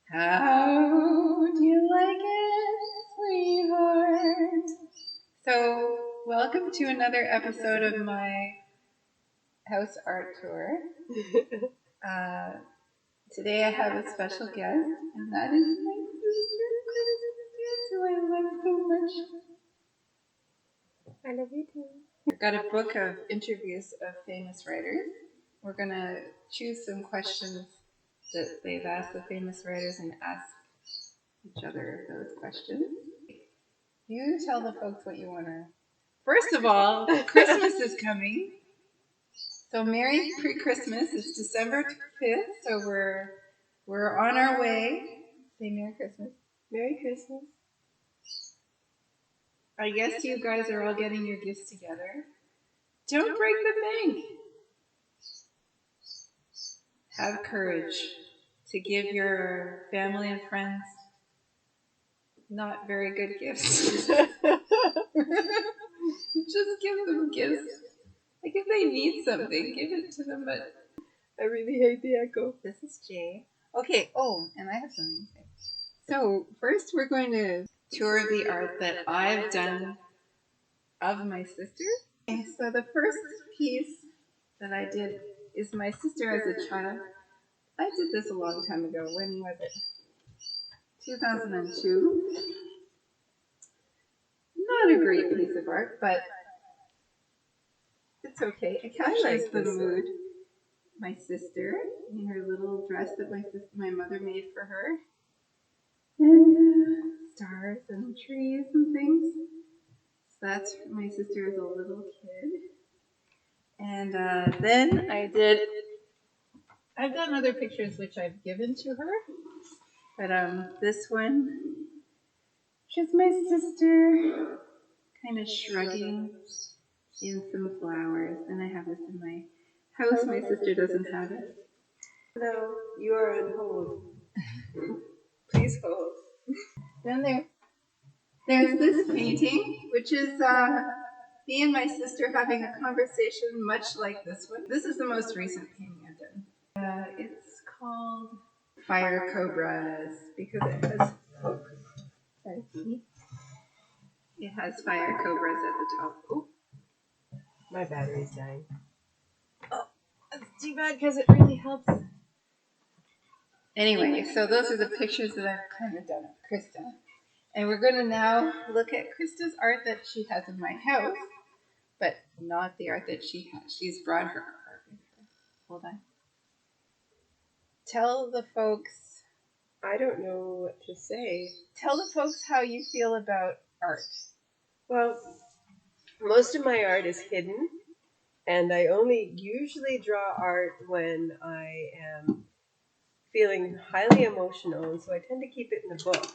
How do you like it, sweetheart? So, welcome to another episode of my house art tour. Today I have a special guest, and that is my sister, Krista, who I love so much. I love you too. I've got a book of interviews of famous writers. We're going to choose some questions that they've asked the famous writers and ask each other those questions. You tell the folks what you want to. First of all, Christmas is coming. So Merry Pre-Christmas. It's December 5th, so we're on our way. Say Merry Christmas. Merry Christmas. I guess you guys are all getting your gifts together. Don't break the bank. Have courage to give your family and friends not very good gifts. Just give them gifts. Like if they need something, give it to them, but I really hate the echo. this is Jay. Okay, and I have something to say. So first we're going to tour the art that I've done of my sister. Okay, so the first piece that I did is my sister as a child. I did this a long time ago. When was it? 2002. Not a great piece of art, but it's okay. It captures the mood. My sister in her little dress that my mother made for her, and stars and trees and things. So that's my sister as a little kid. And then I've done other pictures which I've given to her, but this one, she's my sister, kind of shrugging in some flowers, and I have this in my house. My sister doesn't have it. Hello, you are on hold. Please hold. Then there's this painting, which is me and my sister having a conversation much like this one. This is the most recent painting I've done. It's called Fire Cobras because it has fire cobras at the top. Ooh. My battery's dying. Oh, that's too bad because it really helps. Anyway, so those are the pictures that I've kind of done of Krista. And we're going to now look at Krista's art that she has in my house, but not the art that she has. She's brought her art with her. Hold on. Tell the folks. I don't know what to say. Tell the folks how you feel about art. Well, most of my art is hidden, and I only usually draw art when I am feeling highly emotional, and so I tend to keep it in a book.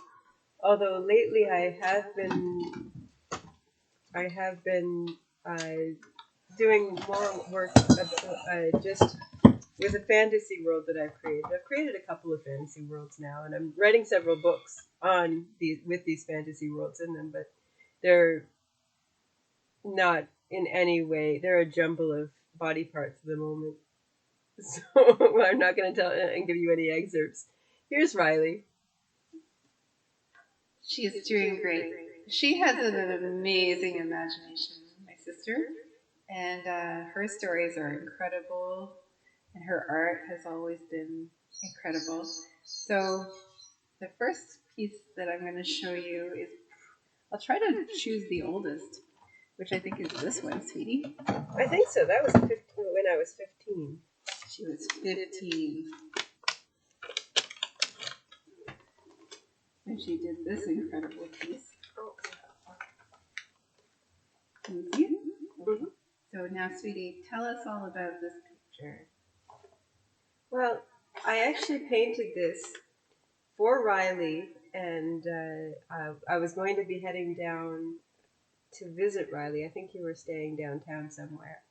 Although lately I have been doing more work just with a fantasy world that I've created. I've created a couple of fantasy worlds now, and I'm writing several books with these fantasy worlds in them, but they're not in any way. They're a jumble of body parts at the moment. So I'm not going to tell and give you any excerpts. Here's Riley. She is doing great. She has an amazing imagination, my sister, and her stories are incredible, and her art has always been incredible. So the first piece that I'm going to show you is, I'll try to choose the oldest, which I think is this one, sweetie. I think so. That was 15, when I was 15. She was 15. And she did this incredible piece. Can you see it? Mm-hmm. So now, sweetie, tell us all about this picture. Well, I actually painted this for Riley, and I was going to be heading down to visit Riley. I think you were staying downtown somewhere.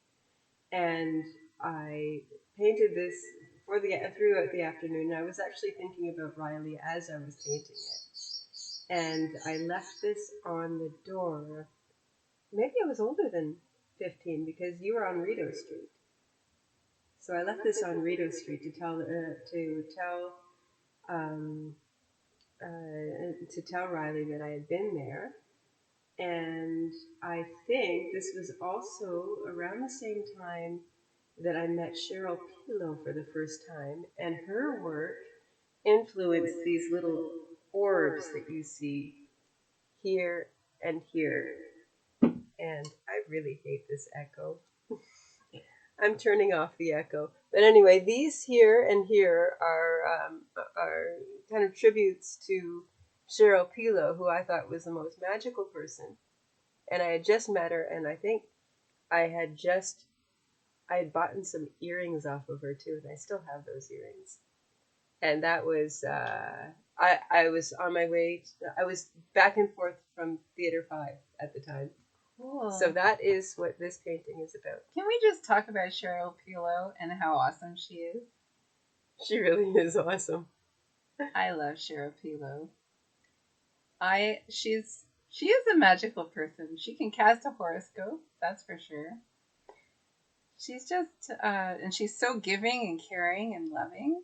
And I painted this throughout the afternoon. I was actually thinking about Riley as I was painting it. And I left this on the door. Maybe I was older than 15 because you were on Rideau Street. So I left this on Rideau Street to tell to tell Riley that I had been there. And I think this was also around the same time that I met Cheryl Pelow for the first time, and her work influenced these little orbs that you see here and here. And I really hate this echo. I'm turning off the echo. But anyway, these here and here are kind of tributes to Cheryl Pelow, who I thought was the most magical person. And I had just met her, and I think I had bought some earrings off of her too, and I still have those earrings. And that was I was on my way. I was back and forth from Theater 5 at the time. Cool. So that is what this painting is about. Can we just talk about Cheryl Pelow and how awesome she is? She really is awesome. I love Cheryl Pelow. She is a magical person. She can cast a horoscope, that's for sure. She's just and she's so giving and caring and loving,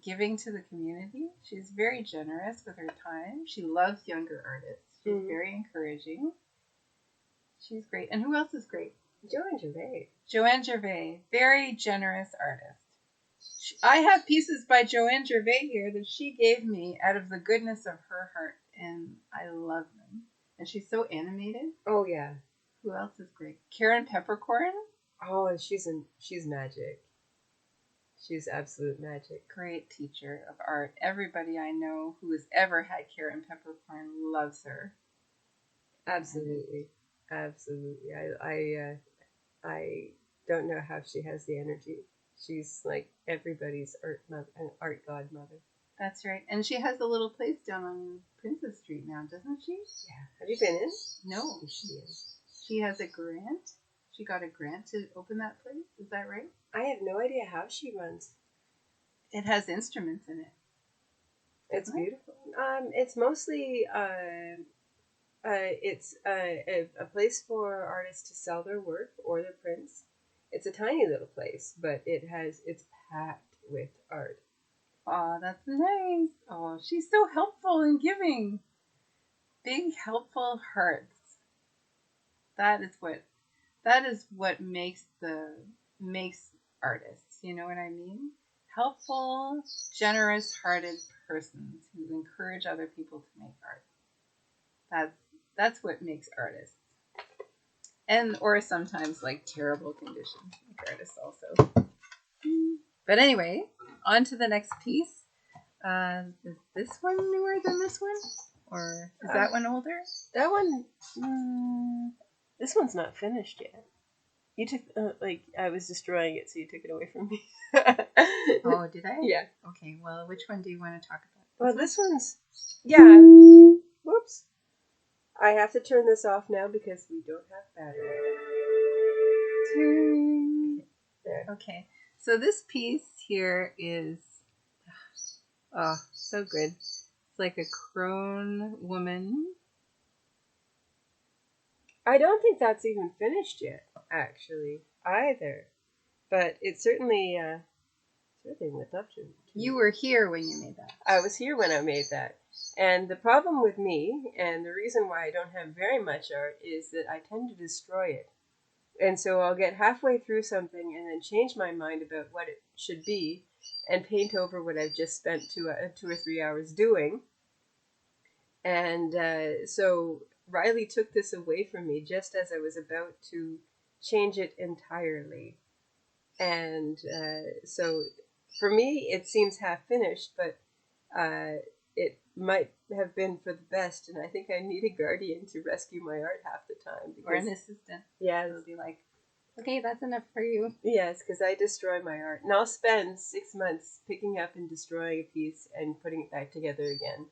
giving to the community. She's very generous with her time. She loves younger artists. She's very encouraging. She's great. And who else is great? Joanne Gervais. Joanne Gervais, very generous artist. I have pieces by Joanne Gervais here that she gave me out of the goodness of her heart, and I love them. And she's so animated. Oh yeah. Who else is great? Karen Pepperkorn. Oh, she's magic. She's absolute magic. Great teacher of art. Everybody I know who has ever had Karen Pepperkorn loves her. Absolutely. Absolutely. I don't know how she has the energy. She's like everybody's art godmother. That's right. And she has a little place down on Princess Street now, doesn't she? Yeah. Have you been in? No. She has a grant. She got a grant to open that place. Is that right? I have no idea how she runs. It has instruments in it. It's beautiful. It's mostly it's a place for artists to sell their work or their prints. It's a tiny little place, but it's packed with art. Oh, that's nice. Oh, she's so helpful and giving. Big helpful hearts. That is what makes artists. You know what I mean? Helpful, generous-hearted persons who encourage other people to make art. That's what makes artists. Or sometimes like terrible conditions make artists also. But anyway, on to the next piece. Is this one newer than this one? Or is that one older? That one, this one's not finished yet. You took, I was destroying it, so you took it away from me. Oh, did I? Yeah. Okay, well, which one do you want to talk about? Well, this one's, yeah. Whoops. I have to turn this off now because we don't have battery. There. Okay, so this piece here is, oh, so good. It's like a crone woman. I don't think that's even finished yet, actually, either. But it certainly lived up to. You were here when you made that. I was here when I made that. And the problem with me, and the reason why I don't have very much art, is that I tend to destroy it. And so I'll get halfway through something and then change my mind about what it should be and paint over what I've just spent 2 or 3 hours doing. And so Riley took this away from me just as I was about to change it entirely. And so for me, it seems half finished, but it might have been for the best. And I think I need a guardian to rescue my art half the time. Or an assistant. Yeah. It'll be like, okay, that's enough for you. Yes, because I destroy my art. And I'll spend 6 months picking up and destroying a piece and putting it back together again.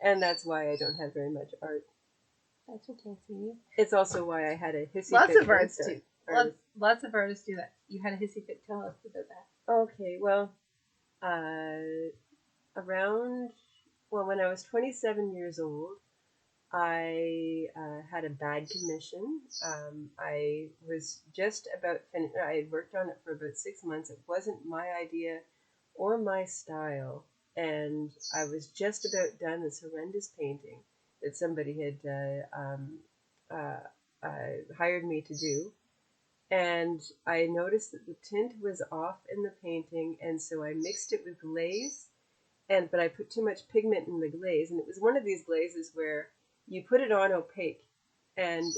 And that's why I don't have very much art. That's okay, sweetie. It's also why I had a hissy fit. Lots of artists do. Lots of artists do that. You had a hissy fit. Tell us about that. Okay, well, when I was 27 years old, I had a bad commission. I was just about finished. I had worked on it for about 6 months. It wasn't my idea or my style. and I was just about done this horrendous painting that somebody had hired me to do. And I noticed that the tint was off in the painting, and so I mixed it with glaze, but I put too much pigment in the glaze, and it was one of these glazes where you put it on opaque, and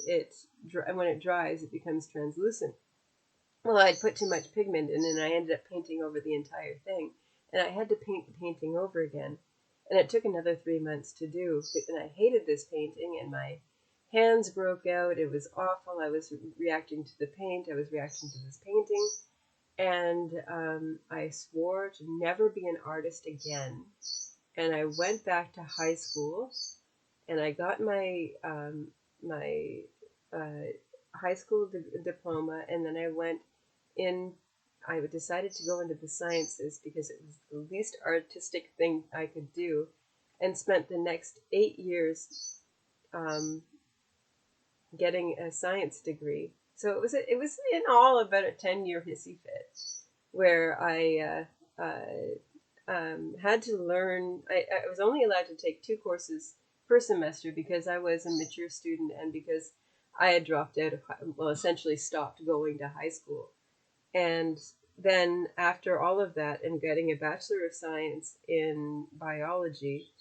when it dries, it becomes translucent. Well, I'd put too much pigment in, and I ended up painting over the entire thing, and I had to paint the painting over again, and it took another 3 months to do, and I hated this painting, and my hands broke out. It was awful. I was reacting to the paint. I was reacting to this painting, and I swore to never be an artist again. And I went back to high school, and I got my high school diploma, and then I went in. I decided to go into the sciences because it was the least artistic thing I could do, and spent the next 8 years getting a science degree. So it was in all about a 10-year hissy fit where I had to learn. I was only allowed to take 2 courses per semester because I was a mature student and because I had dropped out of, essentially stopped going to high school. And then after all of that and getting a Bachelor of Science in biology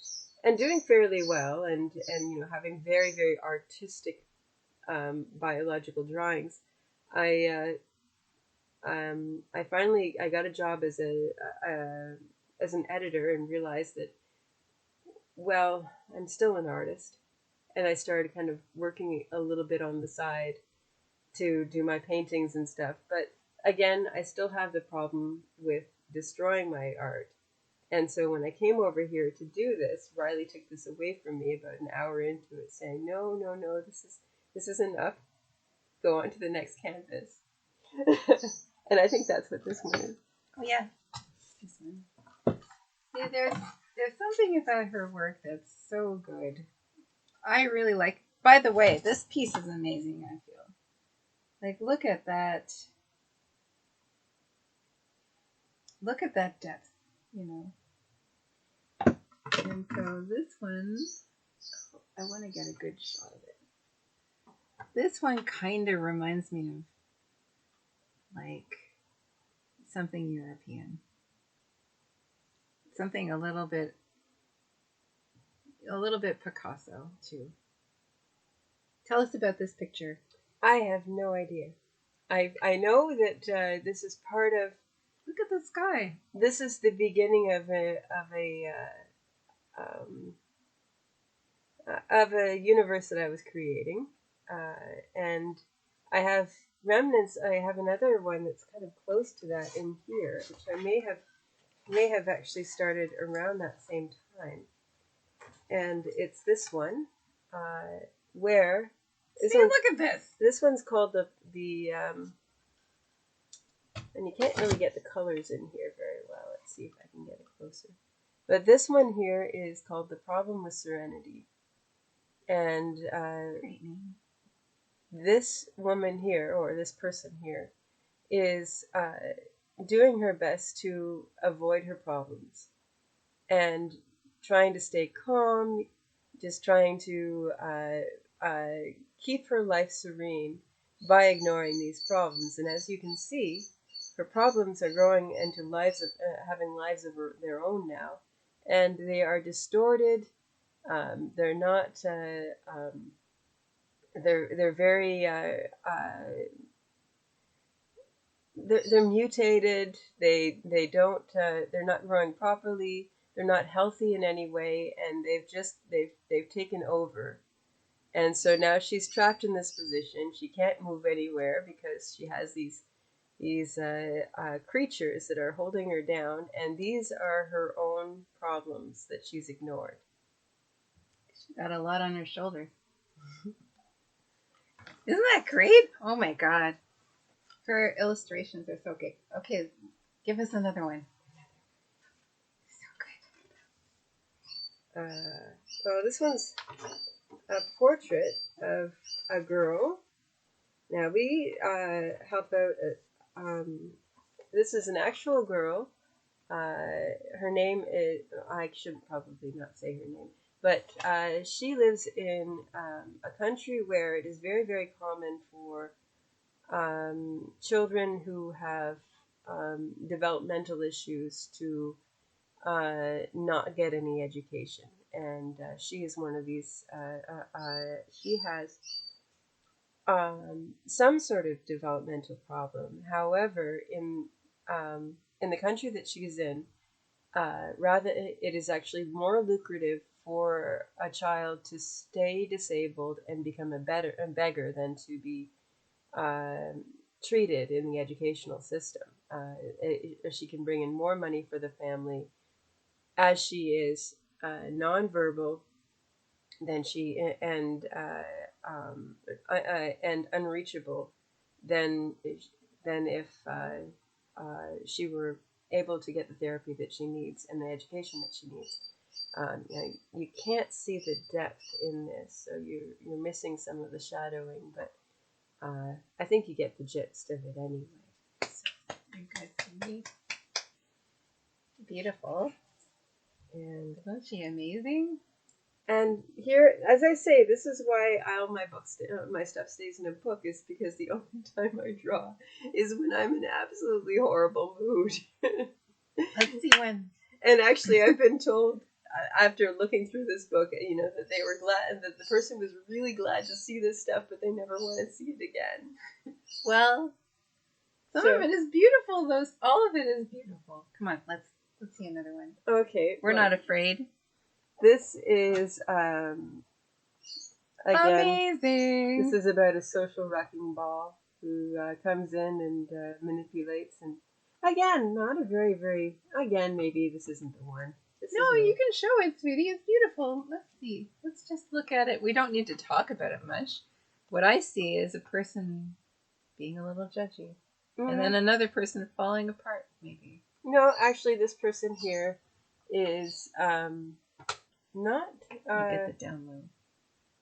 and doing fairly well and having very, very artistic biological drawings, I finally got a job as an editor and realized that, well, I'm still an artist, and I started kind of working a little bit on the side to do my paintings and stuff. But again, I still have the problem with destroying my art. And so when I came over here to do this, Riley took this away from me about an hour into it, saying, "No, no, no, this is enough. Go on to the next canvas." And I think that's what this one is. Oh yeah, this one. See, there's something about her work that's so good. I really like. By the way, this piece is amazing. I feel like look at that. Look at that depth, you know. And so this one, I want to get a good shot of it. This one kind of reminds me of like something European. Something a little bit Picasso too. Tell us about this picture. I have no idea. I know that this is part of. Look at the sky. This is the beginning of a universe that I was creating, and I have remnants. I have another one that's kind of close to that in here, which I may have actually started around that same time, and it's this one, where. Look at this. This one's called the and you can't really get the colors in here very well. Let's see if I can get it closer. But this one here is called The Problem with Serenity. And this woman here, or this person here, is doing her best to avoid her problems and trying to stay calm, just trying to keep her life serene by ignoring these problems. And as you can see, her problems are growing into having lives of their own now, and they are distorted. They're not. They're very. They're mutated. They don't. They're not growing properly. They're not healthy in any way, and they've taken over. And so now she's trapped in this position. She can't move anywhere because she has these creatures that are holding her down, and these are her own problems that she's ignored. She's got a lot on her shoulders. Isn't that great? Oh my god. Her illustrations are so good. Okay, give us another one. So good. So this one's a portrait of a girl. Now we help out. This is an actual girl. her name is, I should probably not say her name, but she lives in a country where it is very, very common for children who have developmental issues to not get any education. And she is one of these. She has some sort of developmental problem. However, in the country that she's in, rather it is actually more lucrative for a child to stay disabled and become a beggar than to be treated in the educational system. She can bring in more money for the family as she is nonverbal than she and unreachable than if she were able to get the therapy that she needs and the education that she needs. You can't see the depth in this, so you're missing some of the shadowing, but I think you get the gist of it anyway. So. Good. Beautiful. And isn't she amazing? And here, as I say, this is why all my books, my stuff stays in a book, is because the only time I draw is when I'm in absolutely horrible mood. Let's see when. And actually, I've been told after looking through this book, that they were glad, and that the person was really glad to see this stuff, but they never want to see it again. Well, some of it is beautiful. All of it is beautiful. Come on, let's see another one. Okay, we're not afraid. This is again. Amazing. This is about a social wrecking ball who comes in and manipulates, and again, not a very, very. Again, maybe this isn't the one. No, you can show it, sweetie. It's beautiful. Let's see. Let's just look at it. We don't need to talk about it much. What I see is a person being a little judgy, and then another person falling apart. Maybe. No, actually, this person here is not. Look at the down low.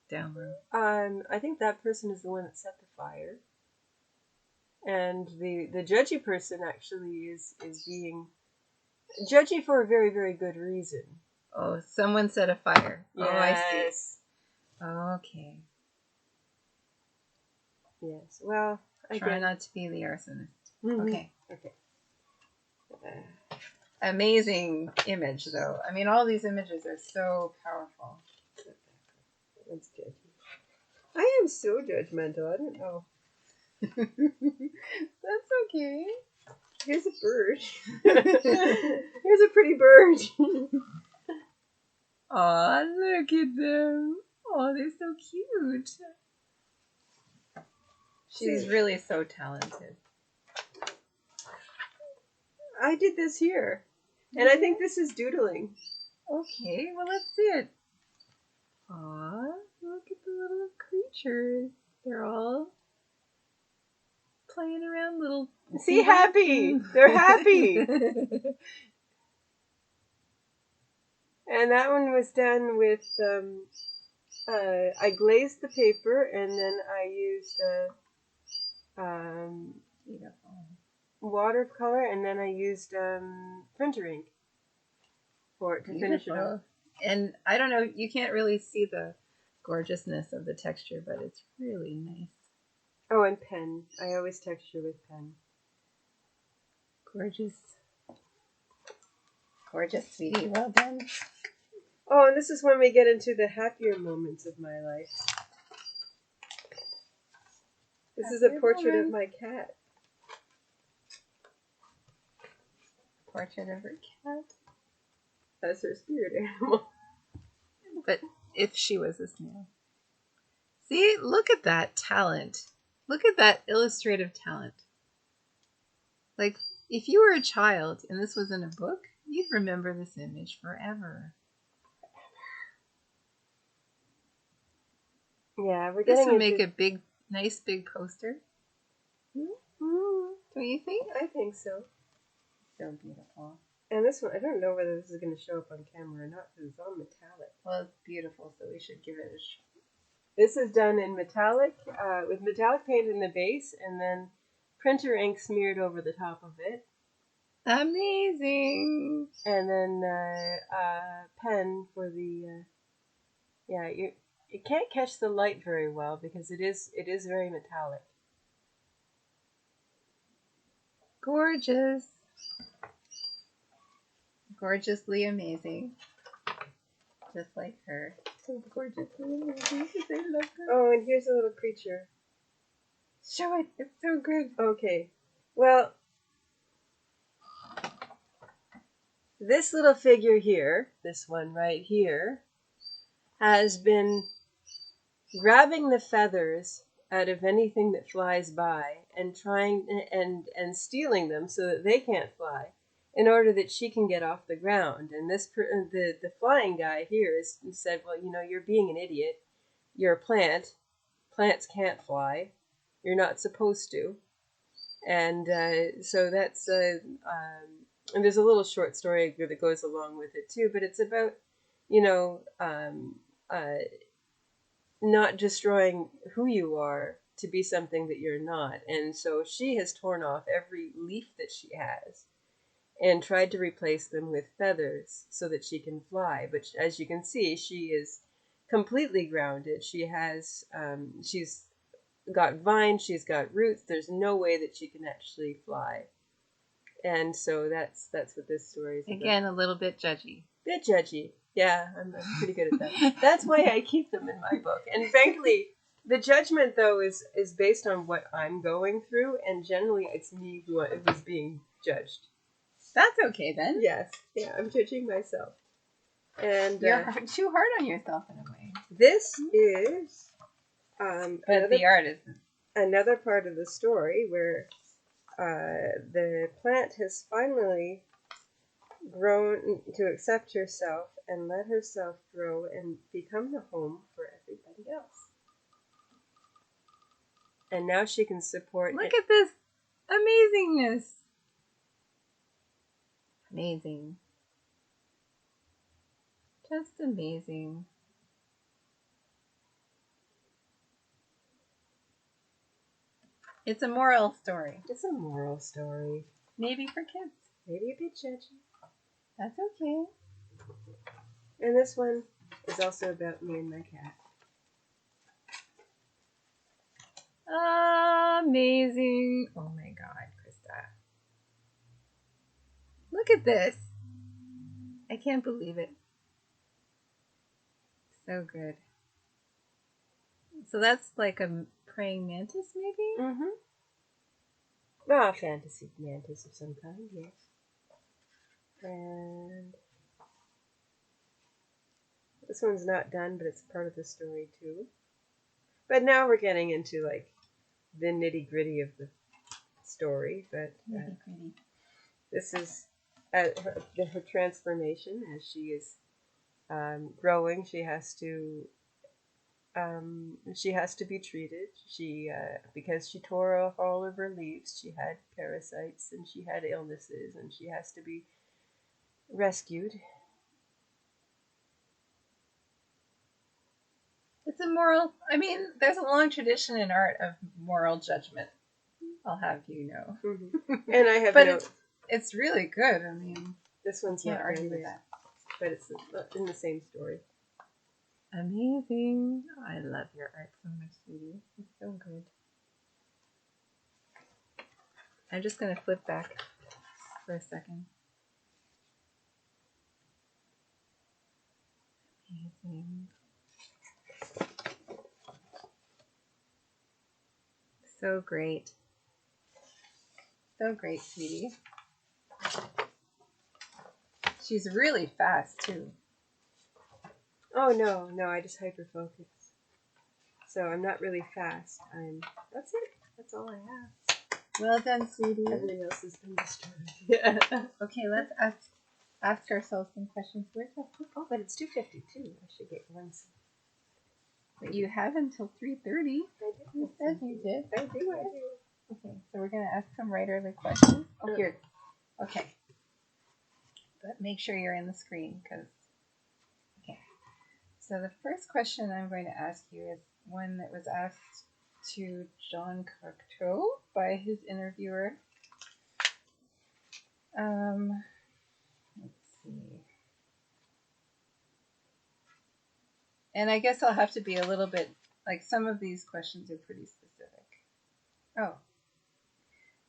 Down low. I think that person is the one that set the fire, and the judgy person actually is being judgy for a very, very good reason. Oh, someone set a fire. Yes. Oh, I see. Okay. Yes. Well, try not to be the arsonist. Mm-hmm. Okay. Okay. Amazing image, though. I mean, all these images are so powerful. That's good. I am so judgmental. I don't know. That's okay. Here's a bird. Here's a pretty bird. Aw, look at them. Oh, they're so cute. She's really so talented. I did this here. And I think this is doodling. Okay, well, let's see it. Aw, look at the little creatures. They're all playing around, little... See, happy! They're happy! And that one was done with, I glazed the paper, and then I used watercolor, and then I used printer ink for it to finish it off. And I don't know, you can't really see the gorgeousness of the texture, but it's really nice. Oh, and pen. I always texture with pen. Gorgeous. Gorgeous, sweetie. Well done. Oh, and this is when we get into the happier moments of my life. This is a portrait of my cat. Portrait of her cat. That's her spirit animal. But if she was a snail. See, look at that talent. Look at that illustrative talent. Like, if you were a child and this was in a book, you'd remember this image forever. Yeah, we're getting. This would make a nice big poster. Mm-hmm. Don't you think? I think so. So beautiful. And this one, I don't know whether this is going to show up on camera or not because it's all metallic. Well, it's beautiful, so we should give it a shot. This is done in metallic, with metallic paint in the base, and then printer ink smeared over the top of it. Amazing. And then pen for the yeah. You can't catch the light very well because it is very metallic. Gorgeous. Gorgeously amazing. Just like her. So gorgeously amazing. I love her. Oh, and here's a little creature. Show it. It's so good. Okay. Well, this little figure here, this one right here, has been grabbing the feathers out of anything that flies by and trying and stealing them so that they can't fly in order that she can get off the ground. And the flying guy here said, well, you know, you're being an idiot. You're a plant. Plants can't fly. You're not supposed to. And so that's and there's a little short story that goes along with it too, but it's about, you know, not destroying who you are to be something that you're not. And so she has torn off every leaf that she has and tried to replace them with feathers so that she can fly. But as you can see, she is completely grounded. She has she's got vines, she's got roots. There's no way that she can actually fly. And so that's what this story is about. Again, a little bit judgy. Bit judgy. Yeah, I'm pretty good at that. That's why I keep them in my book. And frankly, the judgment though is based on what I'm going through, and generally it's me who's being judged. That's okay then. Yes. Yeah, I'm judging myself. And you're too hard on yourself in a way. This is but the art is another part of the story where the plant has finally grown to accept herself and let herself grow and become the home for everybody else. And now she can support. Look at this amazingness. Amazing. Just amazing. It's a moral story. It's a moral story. Maybe for kids. Maybe a bit judgy. That's okay. And this one is also about me and my cat. Amazing. Oh my God, Krista. Look at this. I can't believe it. So good. So that's like a praying mantis, maybe? Mm-hmm. Ah, fantasy mantis of some kind, yes. And this one's not done, but it's part of the story too. But now we're getting into like the nitty gritty of the story. But this is her transformation as she is growing. She has to be treated. She because she tore off all of her leaves. She had parasites and she had illnesses, and she has to be rescued. It's a moral. I mean, there's a long tradition in art of moral judgment. I'll have you know. Mm-hmm. And I have, but it's really good. I mean, this one's not argue with that. But it's in the same story. Amazing. Oh, I love your art so much, sweetie. It's so good. I'm just going to flip back for a second. Amazing. So great. So great, sweetie. She's really fast, too. Oh, no, I just hyper-focus. So I'm not really fast. That's it. That's all I have. Well done, sweetie. Everything else has been destroyed. Yeah. Okay, let's ask ourselves some questions. Where's that? Oh, but it's 2:52. I should get one. But you have until 3:30. You said you did. I do. Okay, so we're going to ask some writerly questions. Oh, here. Okay. But make sure you're in the screen, because... Okay. So the first question I'm going to ask you is one that was asked to John Cocteau by his interviewer. Let's see. And I guess I'll have to be a little bit, like, some of these questions are pretty specific. Oh.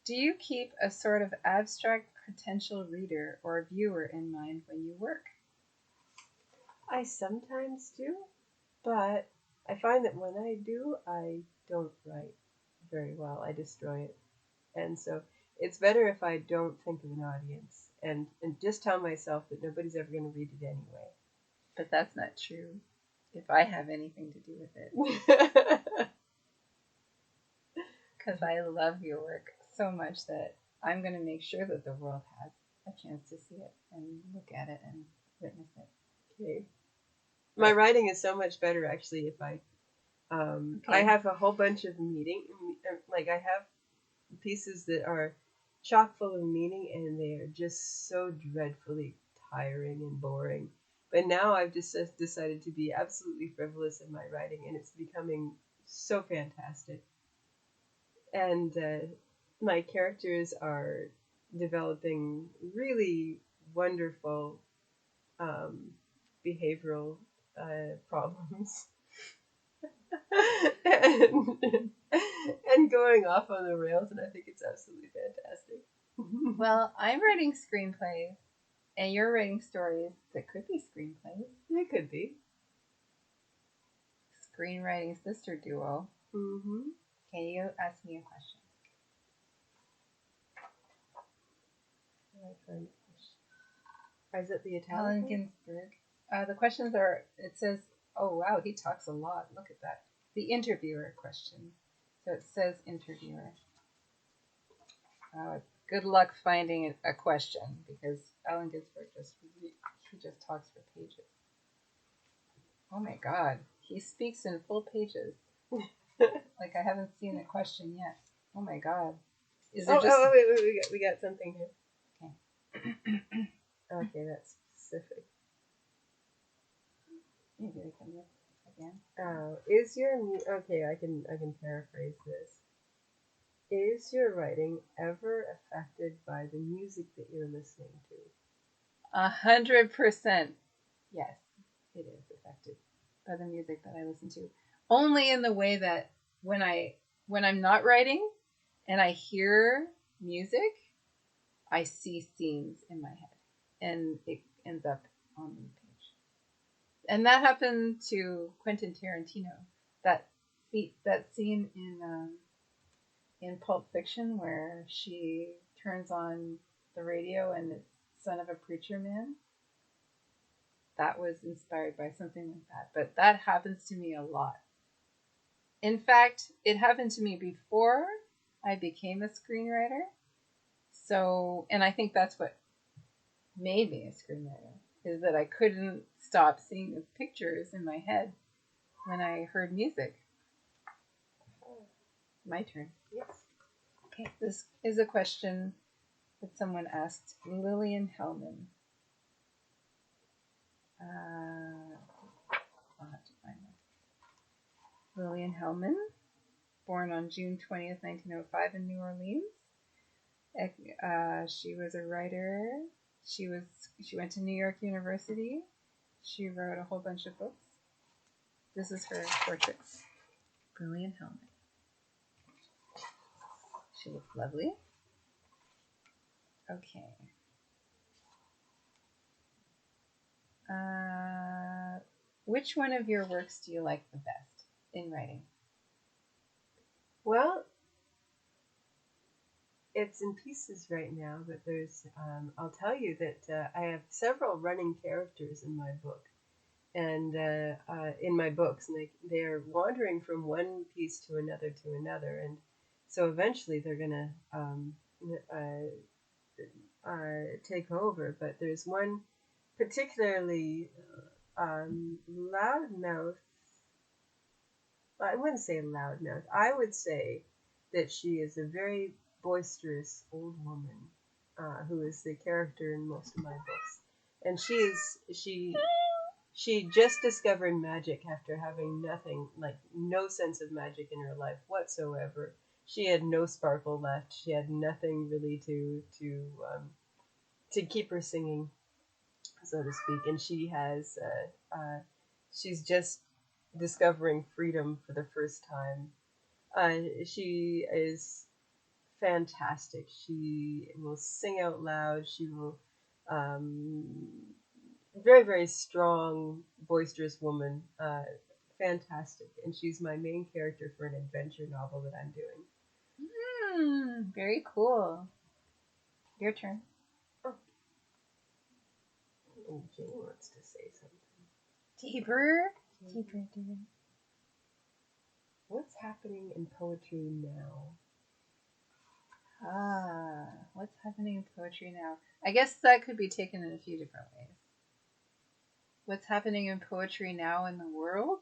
Do you keep a sort of abstract potential reader or viewer in mind when you work? I sometimes do, but I find that when I do, I don't write very well. I destroy it. And so it's better if I don't think of an audience and just tell myself that nobody's ever going to read it anyway. But that's not true if I have anything to do with it. Because I love your work so much that I'm going to make sure that the world has a chance to see it and look at it and witness it. Okay. My writing is so much better actually if I have a whole bunch of like I have pieces that are chock full of meaning and they are just so dreadfully tiring and boring. But now I've just decided to be absolutely frivolous in my writing and it's becoming so fantastic. And my characters are developing really wonderful behavioral problems. and going off on the rails, and I think it's absolutely fantastic. Well, I'm writing screenplays, and you're writing stories that could be screenplays. They could be. Screenwriting sister duo. Mm-hmm. Can you ask me a question? Is it the Italian? Allen Ginsberg. The questions are, it says, oh wow, he talks a lot. Look at that. The interviewer question. So it says interviewer. Good luck finding a question because Allen Ginsberg he just talks for pages. Oh my God, he speaks in full pages. Like I haven't seen a question yet. Oh my God. Is there wait, we got something here. Okay. Okay, that's specific. Maybe I can look again. Okay, I can paraphrase this. Is your writing ever affected by the music that you're listening to? 100%. Yes, it is affected by the music that I listen to. Only in the way that when I'm not writing and I hear music, I see scenes in my head and it ends up on the page. And that happened to Quentin Tarantino. That scene in Pulp Fiction where she turns on the radio and it's Son of a Preacher Man. That was inspired by something like that. But that happens to me a lot. In fact, it happened to me before I became a screenwriter. So, and I think that's what made me a screenwriter, is that I couldn't stop seeing the pictures in my head when I heard music. My turn. Yes. Okay, this is a question that someone asked Lillian Hellman. I'll have to find that. Lillian Hellman, born on June 20th, 1905 in New Orleans. She was a writer. She went to New York University. She wrote a whole bunch of books. This is her portrait. Lillian Hellman. She looks lovely. Okay. Which one of your works do you like the best in writing? Well, it's in pieces right now, but there's, I'll tell you that I have several running characters in my book. And in my books, and they're wandering from one piece to another, and so eventually they're gonna take over. But there's one particularly loudmouth. I wouldn't say loudmouth. I would say that she is a very boisterous old woman who is the character in most of my books, and she just discovered magic after having nothing, like no sense of magic in her life whatsoever. She had no sparkle left. She had nothing really to to keep her singing, so to speak. And she has she's just discovering freedom for the first time. She is fantastic. She will sing out loud. She will um, very, very strong, boisterous woman. Fantastic. And she's my main character for an adventure novel that I'm doing. Very cool. Your turn. Oh, and Jane wants to say something. Deeper. What's happening in poetry now? What's happening in poetry now? I guess that could be taken in a few different ways. What's happening in poetry now in the world?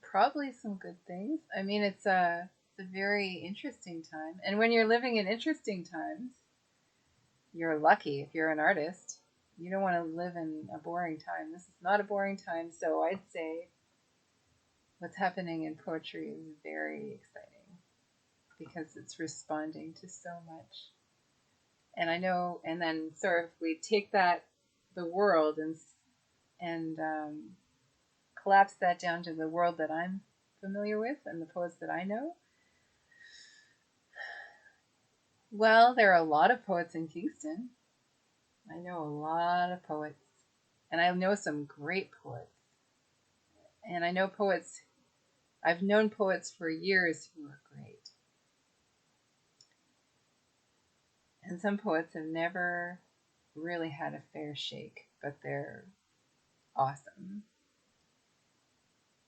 Probably some good things. I mean, it's a very interesting time. And when you're living in interesting times, you're lucky if you're an artist. You don't want to live in a boring time. This is not a boring time, so I'd say what's happening in poetry is very exciting because it's responding to so much. And I know, and then sort of we take that, the world, and collapse that down to the world that I'm familiar with and the poets that I know. Well, there are a lot of poets in Kingston. I know a lot of poets, and I know some great poets. And I know poets, I've known poets for years who are great. And some poets have never really had a fair shake, but they're awesome.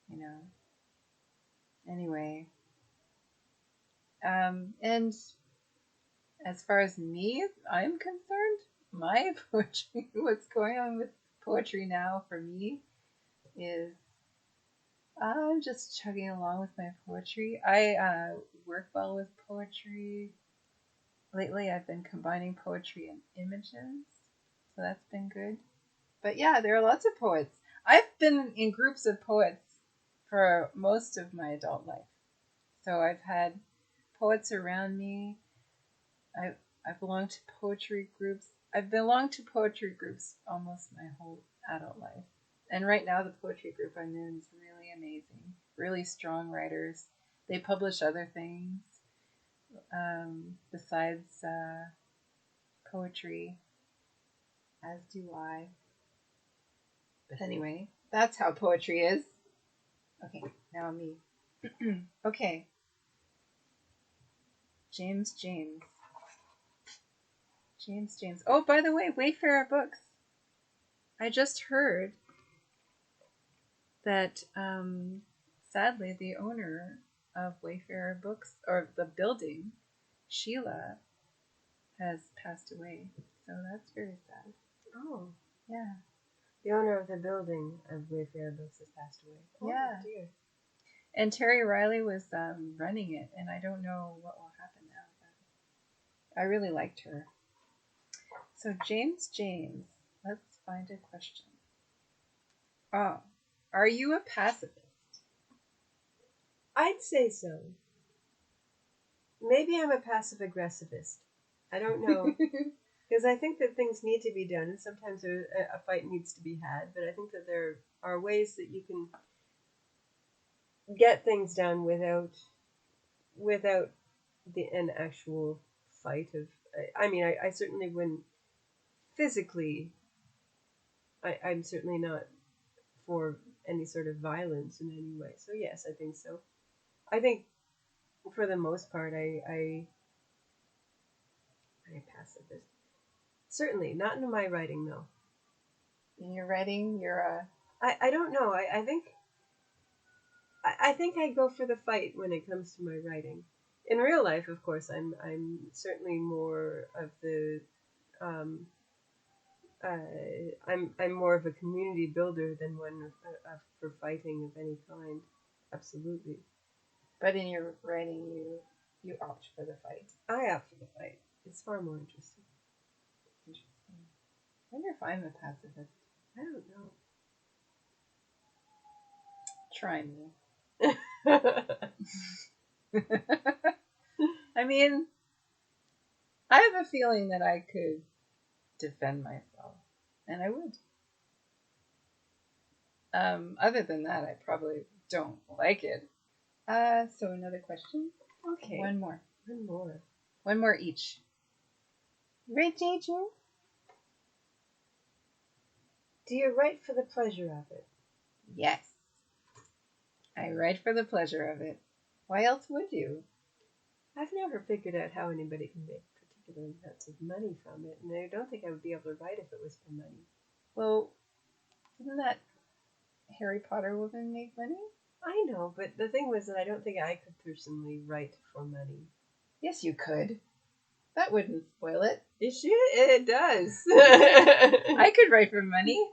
You know. Anyway. And as far as me, I'm concerned, my poetry, what's going on with poetry now for me is I'm just chugging along with my poetry. I work well with poetry. Lately, I've been combining poetry and images, so that's been good. But yeah, there are lots of poets. I've been in groups of poets for most of my adult life. So I've had poets around me. I belong to poetry groups. I've belonged to poetry groups almost my whole adult life. And right now, the poetry group I'm in is really amazing. Really strong writers. They publish other things besides poetry, as do I. But anyway, that's how poetry is. Okay, now me. Okay. James. Oh, by the way, Wayfarer Books. I just heard that sadly the owner of Wayfarer Books, or the building, Sheila, has passed away. So that's very sad. Oh. Yeah. The owner of the building of Wayfarer Books has passed away. Oh, yeah. Dear. And Terry Riley was running it, and I don't know what will happen now. But I really liked her. So James, let's find a question. Oh, are you a pacifist? I'd say so. Maybe I'm a passive aggressivist. I don't know. Because I think that things need to be done, and sometimes a fight needs to be had, but I think that there are ways that you can get things done without an actual fight of. I mean, I certainly wouldn't physically. I'm certainly not for any sort of violence in any way. So yes, I think so. I think for the most part, I'm a pacifist. Certainly not in my writing, though. In your writing, you're a. I don't know. I think I go for the fight when it comes to my writing. In real life, of course, I'm certainly more of the I'm more of a community builder than one for fighting of any kind. Absolutely. But in your writing, you opt for the fight. I opt for the fight. It's far more interesting. Interesting. I wonder if I'm a pacifist. I don't know. Try me. I mean, I have a feeling that I could defend myself, and I would. Other than that, I probably don't like it. So another question. Okay. One more. One more. One more each. Right, JJ? Do you write for the pleasure of it? Yes. I write for the pleasure of it. Why else would you? I've never figured out how anybody can make particular amounts of money from it, and I don't think I would be able to write if it was for money. Well, didn't that Harry Potter woman make money? I know, but the thing was that I don't think I could personally write for money. Yes, you could. That wouldn't spoil it. It does. I could write for money.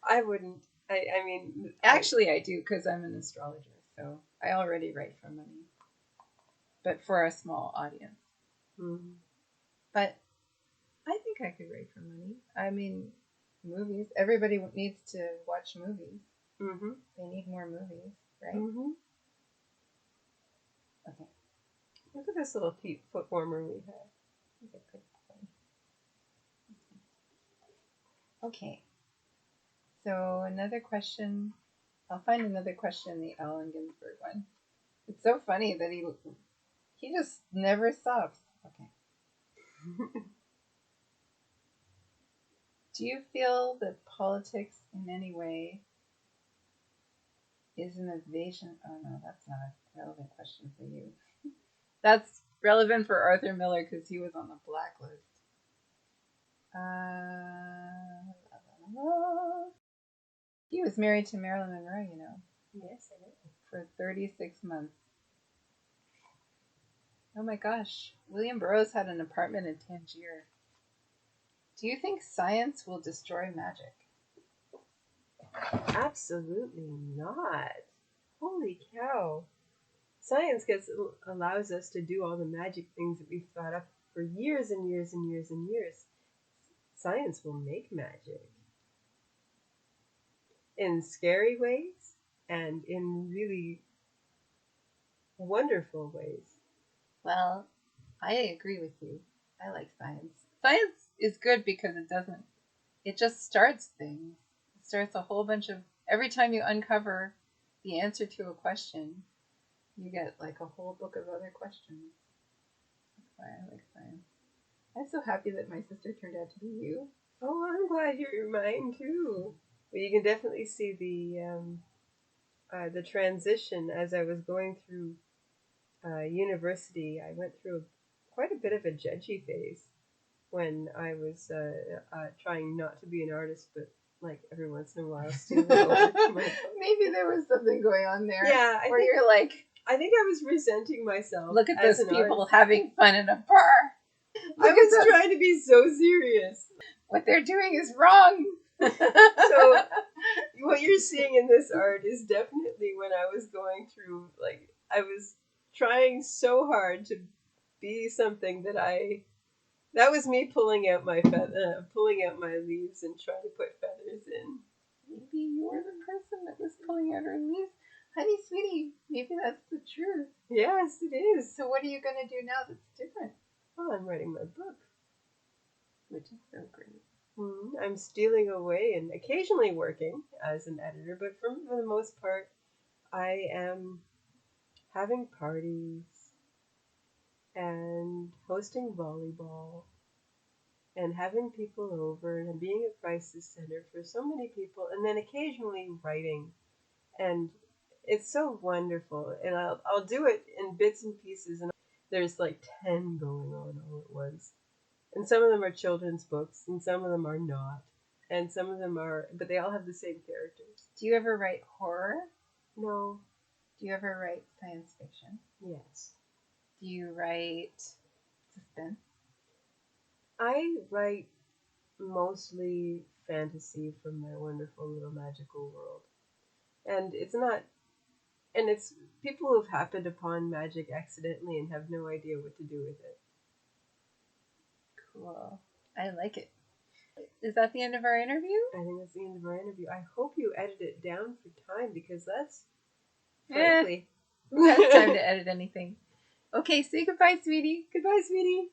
I wouldn't. I mean... Actually, I do, because I'm an astrologer, so I already write for money. But for a small audience. Mm-hmm. But I think I could write for money. I mean, movies. Everybody needs to watch movies. Mm-hmm. They need more movies, right? Mm-hmm. Okay. Look at this little foot warmer we have. He's a good boy. Okay. So another question. I'll find another question in the Allen Ginsberg one. It's so funny that he just never stops. Okay. Do you feel that politics in any way is an evasion? Oh no, that's not a relevant question for you. That's relevant for Arthur Miller because he was on the blacklist. He was married to Marilyn Monroe, you know. Yes, I know. For 36 months. Oh my gosh. William Burroughs had an apartment in Tangier. Do you think science will destroy magic? Absolutely not. Holy cow. Science allows us to do all the magic things that we've thought up for years and years and years and years. Science will make magic. In scary ways and in really wonderful ways. Well, I agree with you. I like science. Science is good because it just starts things. It starts a whole bunch of, every time you uncover the answer to a question, you get like a whole book of other questions. That's why I like science. I'm so happy that my sister turned out to be you. Oh, I'm glad you're mine too. But you can definitely see the transition as I was going through university. I went through quite a bit of a judgy phase when I was trying not to be an artist, but like every once in a while stealing over my Maybe there was something going on there. Yeah, you're like, I think I was resenting myself. Look at those people artist. having fun in a bar. I was trying to be so serious. What they're doing is wrong. So what you're seeing in this art is definitely when I was going through, like, I was trying so hard to be something that was me pulling out my leaves and trying to put feathers in. Maybe you're the person that was pulling out her leaves. Honey, sweetie, maybe that's the truth. Yes, it is. So what are you going to do now that's different? Well, I'm writing my book. Which is so great. I'm stealing away and occasionally working as an editor, but for the most part, I am having parties and hosting volleyball and having people over and being a crisis center for so many people, and then occasionally writing. And it's so wonderful. And I'll do it in bits and pieces, and there's like 10 going on all at once. And some of them are children's books, and some of them are not. And some of them are, but they all have the same characters. Do you ever write horror? No. Do you ever write science fiction? Yes. Do you write suspense? I write mostly fantasy from my wonderful little magical world. And it's people who've happened upon magic accidentally and have no idea what to do with it. Cool. I like it. Is that the end of our interview? I think that's the end of our interview. I hope you edit it down for time because that's frankly. Who has time to edit anything? Okay, say goodbye, sweetie. Goodbye, sweetie.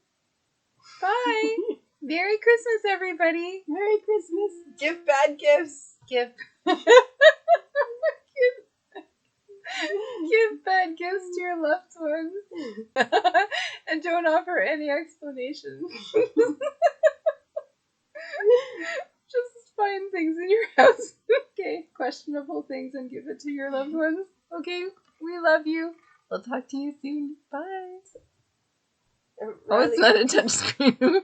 Bye. Merry Christmas, everybody. Merry Christmas. Give bad gifts. Give bad gifts to your loved ones. And don't offer any explanation. Just find things in your house. Okay, questionable things, and give it to your loved ones. Okay, we love you. We'll talk to you soon. Bye. Oh, it's not a touch screen.